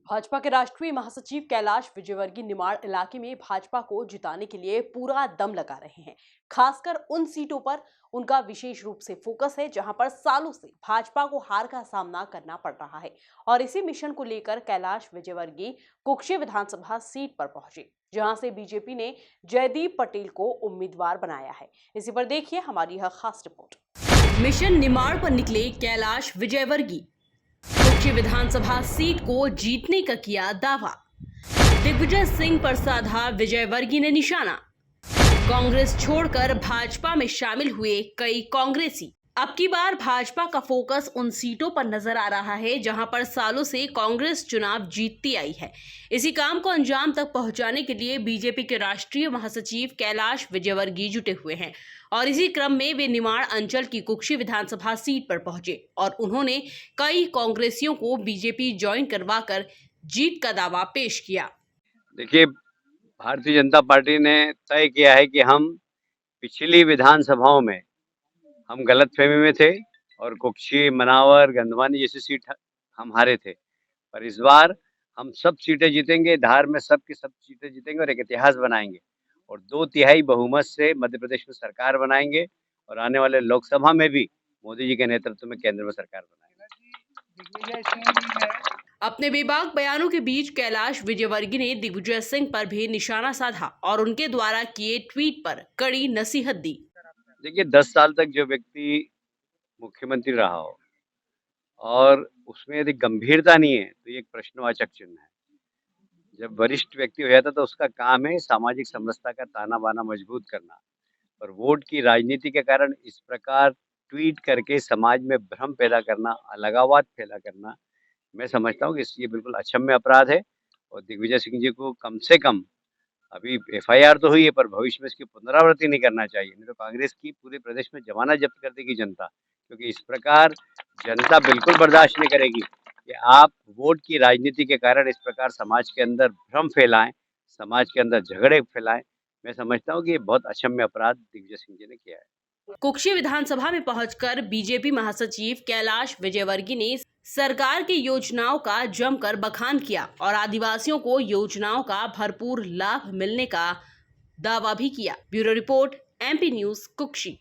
भाजपा के राष्ट्रीय महासचिव कैलाश विजयवर्गीय निमाड़ इलाके में भाजपा को जिताने के लिए पूरा दम लगा रहे हैं। खासकर उन सीटों पर उनका विशेष रूप से फोकस है जहां पर सालों से भाजपा को हार का सामना करना पड़ रहा है। और इसी मिशन को लेकर कैलाश विजयवर्गीय कुक्षी विधानसभा सीट पर पहुंचे, जहां से बीजेपी ने जयदीप पटेल को उम्मीदवार बनाया है। इसी पर देखिए हमारी यह खास रिपोर्ट। मिशन निमाड़ पर निकले कैलाश विजयवर्गीय कुक्षी विधानसभा सीट को जीतने का किया दावा। दिग्विजय सिंह पर साधा विजयवर्गीय ने निशाना। कांग्रेस छोड़कर भाजपा में शामिल हुए कई कांग्रेसी। अब की बार भाजपा का फोकस उन सीटों पर नजर आ रहा है जहां पर सालों से कांग्रेस चुनाव जीतती आई है। इसी काम को अंजाम तक पहुंचाने के लिए बीजेपी के राष्ट्रीय महासचिव कैलाश विजयवर्गीय जुटे हुए हैं और इसी क्रम में वे निमाड़ अंचल की कुक्षी विधानसभा सीट पर पहुंचे और उन्होंने कई कांग्रेसियों को बीजेपी ज्वाइन करवाकर जीत का दावा पेश किया। देखिए, भारतीय जनता पार्टी ने तय किया है कि हम पिछली विधानसभाओं में हम गलतफहमी में थे और कुक्षी, मनावर, गंधवानी जैसी सीट हम हारे थे, पर इस बार हम सब सीटें जीतेंगे। धार में सब की सब सीटें जीतेंगे और एक इतिहास बनाएंगे और 2/3 बहुमत से मध्य प्रदेश में सरकार बनाएंगे और आने वाले लोकसभा में भी मोदी जी के नेतृत्व में केंद्र में सरकार बनाएंगे। अपने बेबाक बयानों के बीच कैलाश विजयवर्गीय ने दिग्विजय सिंह पर भी निशाना साधा और उनके द्वारा किए ट्वीट पर कड़ी नसीहत दी। देखिए, 10 साल तक जो व्यक्ति मुख्यमंत्री रहा हो और उसमें यदि गंभीरता नहीं है तो ये एक प्रश्नवाचक चिन्ह है। जब वरिष्ठ व्यक्ति हो जाता तो उसका काम है सामाजिक समरसता का ताना बाना मजबूत करना, पर वोट की राजनीति के कारण इस प्रकार ट्वीट करके समाज में भ्रम पैदा करना, अलगाववाद पैदा करना, मैं समझता हूँ कि ये बिल्कुल अक्षम्य अपराध है और दिग्विजय सिंह जी को कम से कम अभी एफआईआर तो हुई है पर भविष्य में इसकी पुनरावृत्ति नहीं करना चाहिए, नहीं तो कांग्रेस की पूरे प्रदेश में जमानत जब्त कर देगी जनता, क्योंकि इस प्रकार जनता बिल्कुल बर्दाश्त नहीं करेगी कि आप वोट की राजनीति के कारण इस प्रकार समाज के अंदर भ्रम फैलाएं, समाज के अंदर झगड़े फैलाएं। मैं समझता हूँ कि ये बहुत अक्षम्य अपराध दिग्विजय सिंह जी ने किया है। कुक्षी विधानसभा में पहुंचकर बीजेपी महासचिव कैलाश विजयवर्गीय ने सरकार की योजनाओं का जमकर बखान किया और आदिवासियों को योजनाओं का भरपूर लाभ मिलने का दावा भी किया। Bureau report, MP news, Kukshi.